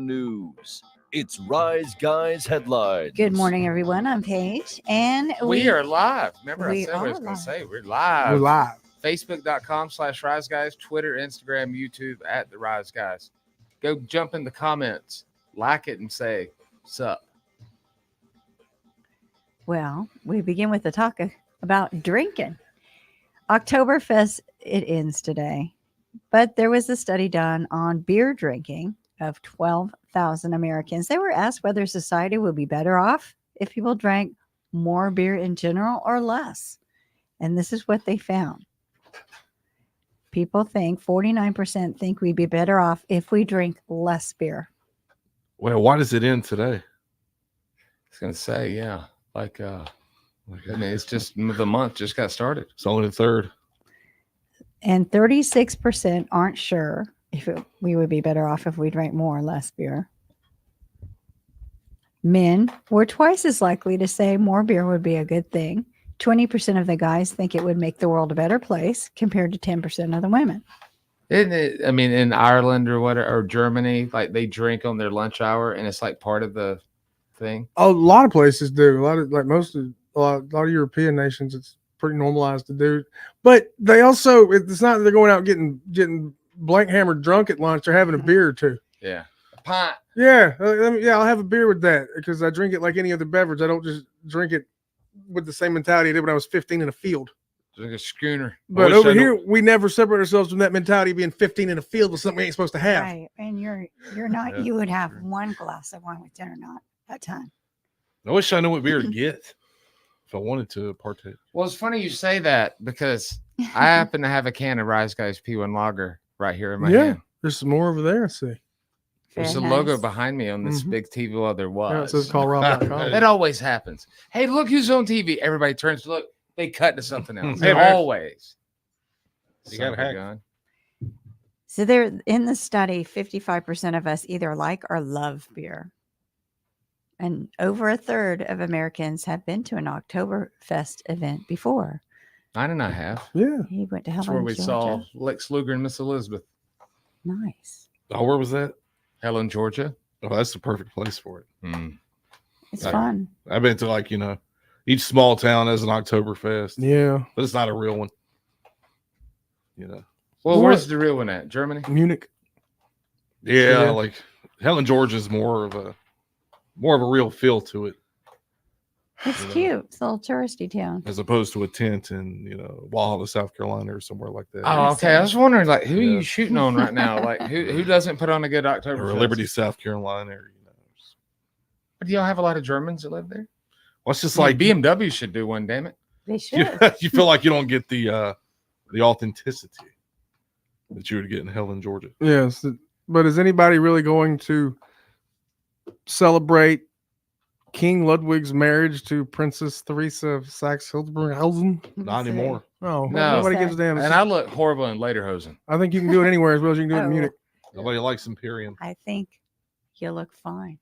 news. It's Rise Guys headlines. Good morning, everyone. I'm Paige, and We are live. Remember, I we said what I was are going to live. say. We're live. We're live. Facebook.com/Rise Guys, Twitter, Instagram, YouTube at the Rise Guys. Go jump in the comments, like it, and say, sup. Well, we begin with the talk about drinking. Oktoberfest, it ends today, but there was a study done on beer drinking of 12,000 Americans. They were asked whether society would be better off if people drank more beer in general or less. And this is what they found. People think 49% think we'd be better off if we drink less beer. Well, why does it end today? I was going to say, yeah. I mean, it's just the month just got started. It's only the third. And 36% aren't sure if we would be better off if we drank more or less beer. Men were twice as likely to say more beer would be a good thing. 20% of the guys think it would make the world a better place compared to 10% of the women. Isn't it? I mean, in Ireland or whatever, or Germany, like they drink on their lunch hour and it's like part of the thing. A lot of places do. A lot of a lot of European nations, it's pretty normalized to do. But they also, it's not that they're going out getting blank hammered drunk at lunch. They're having a beer or two. Yeah. A pint. Yeah, I'll have a beer with that because I drink it like any other beverage. I don't just drink it with the same mentality I did when I was 15 in a field. Like a schooner. But over here, we never separate ourselves from that mentality of being 15 in a field with something we ain't supposed to have. Right. And you're not, Yeah, you would have true. one glass of wine with dinner, not a ton. I wish I knew what beer to get if I wanted to partake. Well, it's funny you say that because I happen to have a can of Rise Guys P1 Lager right here in my hand. There's some more over there. I see. There's Very a logo nice. behind me on this Mhm. big TV. Well, there was. Yeah, it says callrob.com. It always happens. Hey, look who's on TV. Everybody turns to look. They cut to something else. Hey, man. Always. You got Son of a a hack. gun. So there in the study, 55% of us either like or love beer. And over a third of Americans have been to an Oktoberfest event before. 9.5. Yeah. He went to That's Helen, where we Georgia. saw Lex Luger and Miss Elizabeth. Nice. Oh, where was that? Helen, Georgia. Oh, that's the perfect place for it. It's Right. fun. I've been to each small town has an Oktoberfest, Yeah. but it's not a real one. Well, What? where's the real one at? Germany? Munich. Yeah, Yeah. like Helen, Georgia is more of a real feel to it It's Yeah. cute. It's a little touristy town. as opposed to a tent in Walhalla, South Carolina, or somewhere like that. Oh, okay. I was wondering, like, who are Yeah. you shooting on right now? Like, who doesn't put on a good October? or Liberty, South Carolina, or Do y'all have a lot of Germans that live there? well, it's just Like like BMW should do one. Damn it! They should. you feel like you don't get the authenticity that you would get in Helen, Georgia. Yes. But is anybody really going to celebrate King Ludwig's marriage to Princess Theresa of Saxe-Hildburghausen? Not anymore. Oh, No. nobody What is gives a damn. And I look horrible in Lederhosen. I think you can do it anywhere as well as you can do it in Oh. Munich. Nobody likes Imperium. I think you look fine.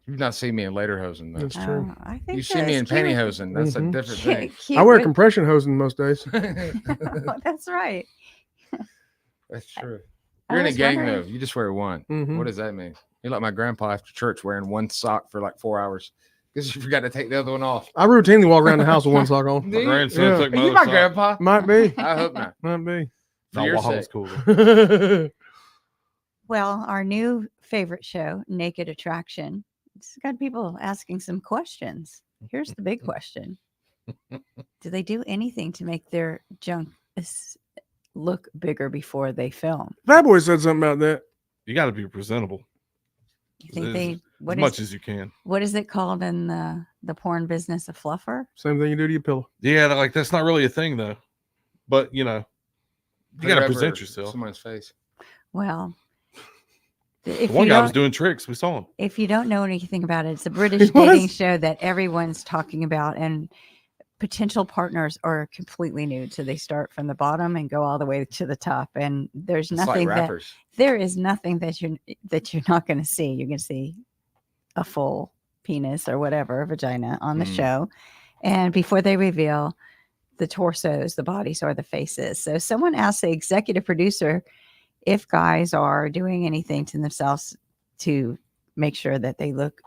You've not seen me in Lederhosen, though. That's true. I think You see me in that's cute. pantyhosen. That's Mhm. a different Cute, thing. cute I wear with- compression hosen most days. That's right. That's true. I You're in a was gang, wondering- though. You just wear one. Mhm. What does that mean? You're like my grandpa after church wearing one sock for like 4 hours because you forgot to take the other one off. I routinely walk around the house with one sock on. Do My you? grandson Yeah. took Are my you other my sock. grandpa? Might be. I hope not. Might be. For No, your Walhalla's sake. cool. Though. Well, our new favorite show, Naked Attraction, it's got people asking some questions. Here's the big question. Do they do anything to make their junk look bigger before they film? Bad Boy said something about that. You got to be presentable You think as, they as what much is as you can. what is it called in the porn business? A fluffer? Same thing you do to your pillow. Yeah, they're like that's not really a thing though. But you Put got to it present over yourself. Someone's face. Well, The if one you guy was don't doing tricks. We saw him. if you don't know anything about it, it's a British was? dating show that everyone's talking about, and potential partners are completely nude. So they start from the bottom and go all the way to the top. And there's It's like nothing that rappers. there is nothing that you're not going to see. You're going to see a full penis or whatever, vagina on the Mm. show. And before they reveal the torsos, the bodies, or the faces. So someone asked the executive producer if guys are doing anything to themselves to make sure that they look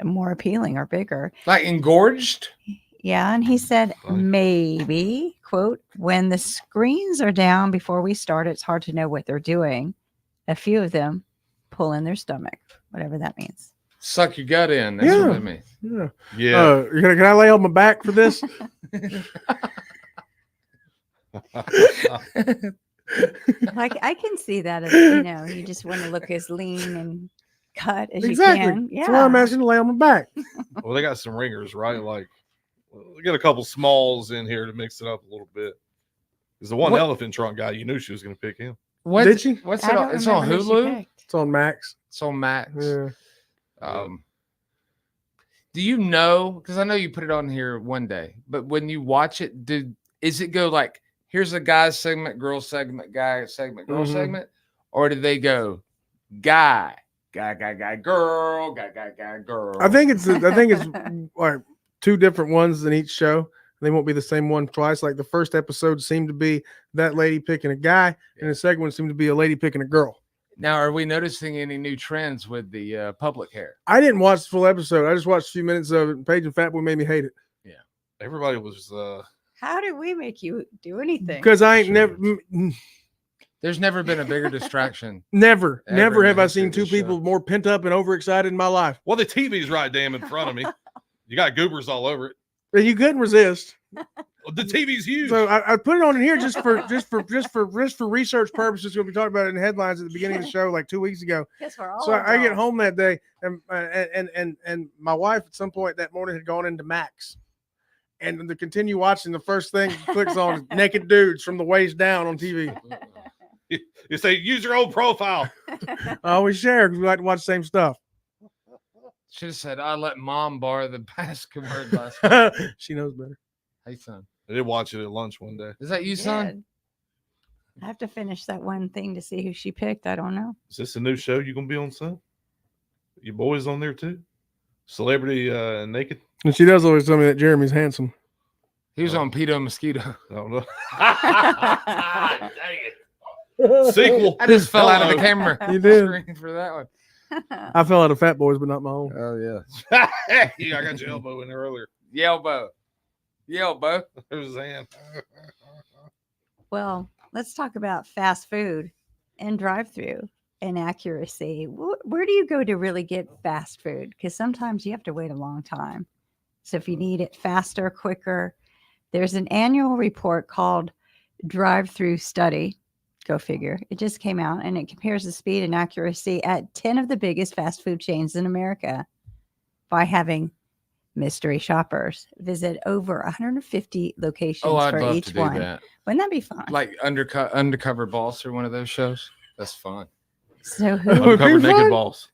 more appealing or bigger. Like engorged? Yeah, and he said Right. maybe, quote, when the screens are down before we start, it's hard to know what they're doing. A few of them pull in their stomach, whatever that means. Suck your gut in. That's Yeah. what it means. Yeah. Yeah. Can I lay on my back for this? Like I can see that as you just want to look as lean and cut as Exactly. you can. Yeah. That's why I'm asking to lay on my back. Well, they got some ringers, right? Like, we got a couple smalls in here to mix it up a little bit. Because the one What- elephant trunk guy, you knew she was going to pick him. What, Did she? What's I it don't on? It's on remember who she Hulu. picked. It's on Max. It's on Max. Yeah. Do you know? Because I know you put it on here one day, but when you watch it, is it go like, here's a guy's segment, girl segment, guy segment, girl Mhm. segment, or do they go guy, girl, girl? I think it's like two different ones in each show. They won't be the same one twice. Like the first episode seemed to be that lady picking a guy, and the second one seemed to be a lady picking a girl. Now, are we noticing any new trends with the public hair? I didn't watch the full episode. I just watched a few minutes of it. Paige and Fatboy made me hate it Everybody was, How did we make you do anything? because I ain't Sure. There's never been a bigger distraction. never Ever in have the I history seen of two the show. people more pent up and overexcited in my life. well, the TV's right damn in front of me. You got goobers all over it. And you couldn't resist. The TV's huge. So I put it on in here just for research purposes. We'll be talking about it in headlines at the beginning of the show like 2 weeks ago. Guess we're all So I get adults. home that day, and my wife at some point that morning had gone into Max, and to continue watching, the first thing it clicks on is naked dudes from the waist down on TV. You say, use your old profile. I always share because we like to watch the same stuff. Should have said, I let mom borrow the basketball last night. She knows better. Hey, son. I did watch it at lunch one day. Is that you, son? Good. I have to finish that one thing to see who she picked. I don't know. Is this a new show you going to be on, son? Your boys on there too? Celebrity Naked? And she does always tell me that Jeremy's handsome. He was on Pedo Mosquito. I don't know. Dang it. Sequel. I just fell out of the Hello. camera You did. screen for that one. I fell out of Fat Boys, but not my own. Oh, yeah. Yeah, I got your elbow in there earlier. Yelbow. Yelbow. There's his hand. Well, let's talk about fast food and drive-through and accuracy. Where do you go to really get fast food? Because sometimes you have to wait a long time. So if you need it faster, quicker, there's an annual report called Drive-Through Study. Go figure. It just came out and it compares the speed and accuracy at 10 of the biggest fast food chains in America by having mystery shoppers visit over 150 locations Oh, I'd for love each to do one. that. Wouldn't that be fun? Like Undercover Boss or one of those shows. That's fun. So who? Would Uncover be naked fun. balls.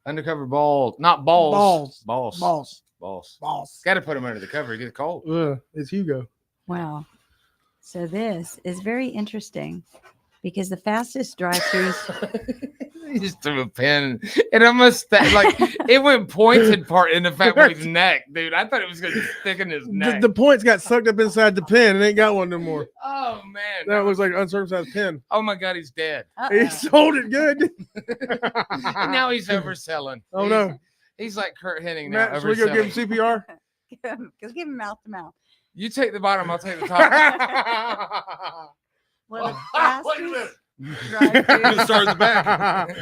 Undercover Ball. Not balls. Balls. Balls. Balls. Balls. Got to put them under the cover. Get cold. It's Hugo. Wow. So this is very interesting because the fastest drive-throughs. He just threw a pin. It almost like it went pointed part in the fat boy's neck, dude. I thought it was going to stick in his The, neck. the points got sucked up inside the pin and ain't got one no more. Oh man. That looks like an uncircumcised pin. Oh my god, he's dead. He Uh-oh. sold it good. And now he's overselling. Oh, He's- no. He's like Kurt Hennig now. Matt, should we go give him overselling. CPR? Go give him mouth to mouth. You take the bottom, I'll take the top. Well, the Wait a fastest minute. drive-throughs, Start at the back.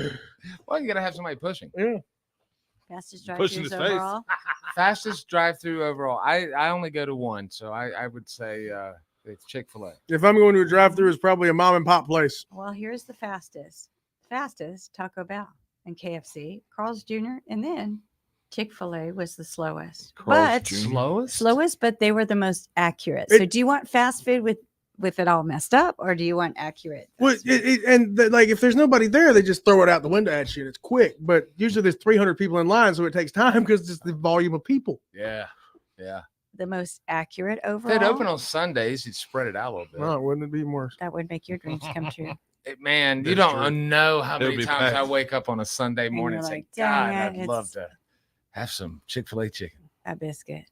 Well, you gotta have somebody pushing. Yeah. fastest Pushing drive-throughs his face. overall. Fastest drive-through overall. I only go to one, so I would say it's Chick-fil-A. If I'm going to a drive-through, it's probably a mom and pop place. Well, here's the fastest. Fastest Taco Bell and KFC, Carl's Jr., and then Chick-fil-A was the slowest. But Slowest? but they were the most accurate. So It- do you want fast food with it all messed up, or do you want accurate? Well, fast food? like if there's nobody there, they just throw it out the window at you. And it's quick, but usually there's 300 people in line, so it takes time because it's the volume of people. Yeah. Yeah. The most accurate If overall. they'd open on Sundays, you'd spread it out a little bit. No, wouldn't it be more? That would make your dreams come true. Man, you That's don't true. know how It'll many be times I packed. wake up on a Sunday morning and you're say, like, God, "Dang it, I'd love it's- to have some Chick-fil-A chicken. A biscuit.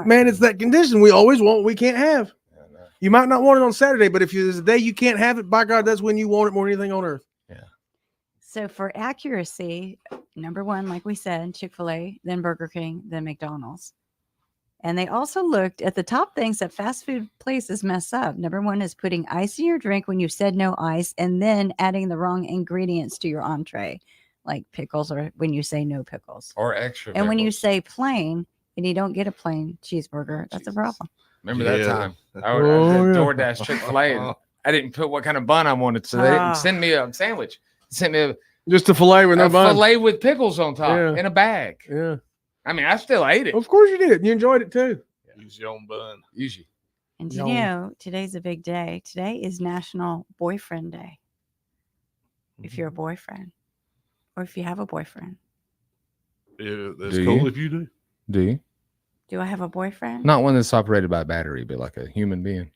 Man, it's that condition we always want, we can't have. I know. You might not want it on Saturday, but if there's a day you can't have it, by God, that's when you want it more than anything on earth. So for accuracy, number one, like we said, Chick-fil-A, then Burger King, then McDonald's. And they also looked at the top things that fast food places mess up. Number one is putting ice in your drink when you said no ice, and then adding the wrong ingredients to your entree, like pickles, or when you say no pickles. Or extra. And when you pickles. say plain and you don't get a plain cheeseburger, that's a Jesus. problem. Remember that Yeah. time? I Oh, did yeah. DoorDash Chick-fil-A and I didn't put what kind of bun I wanted, so they Ah. didn't send me a sandwich. They sent me Just a fillet with no a bun. fillet with pickles on top Yeah. in a bag. Yeah. I mean, I still ate it. Of course you did. You enjoyed it too. Use your own bun. Usually. And you Yum. know, today's a big day. Today is National Boyfriend Day. If you're a boyfriend, or if you have a boyfriend. Yeah, that's Do cool you? if you do. Do you? Do I have a boyfriend? Not one that's operated by battery, but like a human being.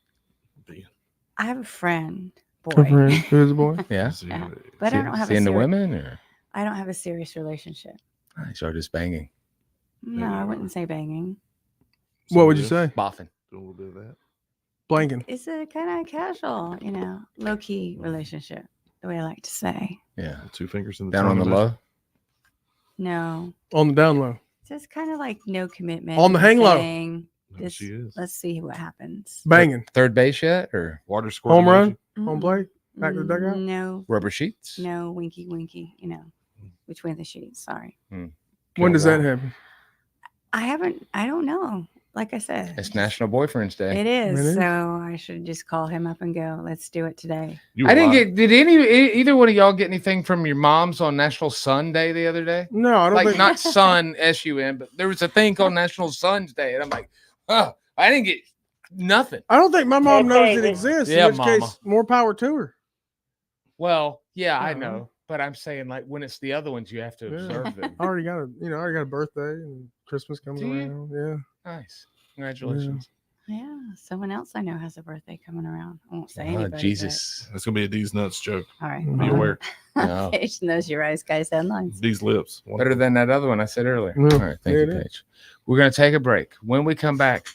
I have a friend, A boy, friend who's a boy. Yeah. Yeah. but I don't have a Seeing the serious, women, or I don't have a serious relationship. nice, or just banging, No, I wouldn't say banging. What would you say? boffing. Do a little bit of that. Blanking. It's a kind of casual, low key relationship, the way I like to say. Yeah. Two fingers in the Down on the tongue. low. No, On the down low. just kind of like no commitment. On the hang low. nothing. There she is. Let's see what happens. Banging. Third base yet, or Water squirt. Home run. Mm, Home plate. Back to the dugout. No, rubber sheets? no, winky, winky. Between the sheets. Sorry, When does that happen? I don't know. Like I said, It's National Boyfriend's Day. It is. It is. So I should just call him up and go, let's do it today. You I didn't lie. get. Did either one of y'all get anything from your moms on National Sun Day the other day? No, I don't Like think. not Sun SUN, but there was a thing called National Sun's Day, and I'm like, oh, I didn't get nothing. I don't think my mom knows it baby. exists. Yeah, in which mama. case, more power to her. Well, yeah, I Oh. know, but I'm saying like when it's the other ones, you have to Yeah. observe them. I already got a birthday and Christmas comes Do you? around. Yeah. Nice, congratulations. Yeah. Someone else I know has a birthday coming around. I won't say Ah, anybody. but- Jesus. That's gonna be a D's nuts joke. All right. Be Be aware. No. Paige knows your eyes, guys, headlines. D's lips. Better than that other one I said earlier. Yeah, All right, thank yeah, you, it is. Paige. We're going to take a break. When we come back,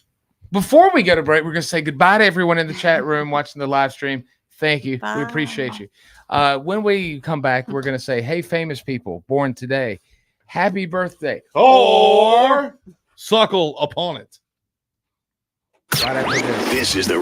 before we go to break, we're going to say goodbye to everyone in the chat room watching the live stream. Thank you. We appreciate Bye. you. When we come back, we're going to say, hey, famous people born today, happy birthday. Or suckle upon it. Right after this. This is the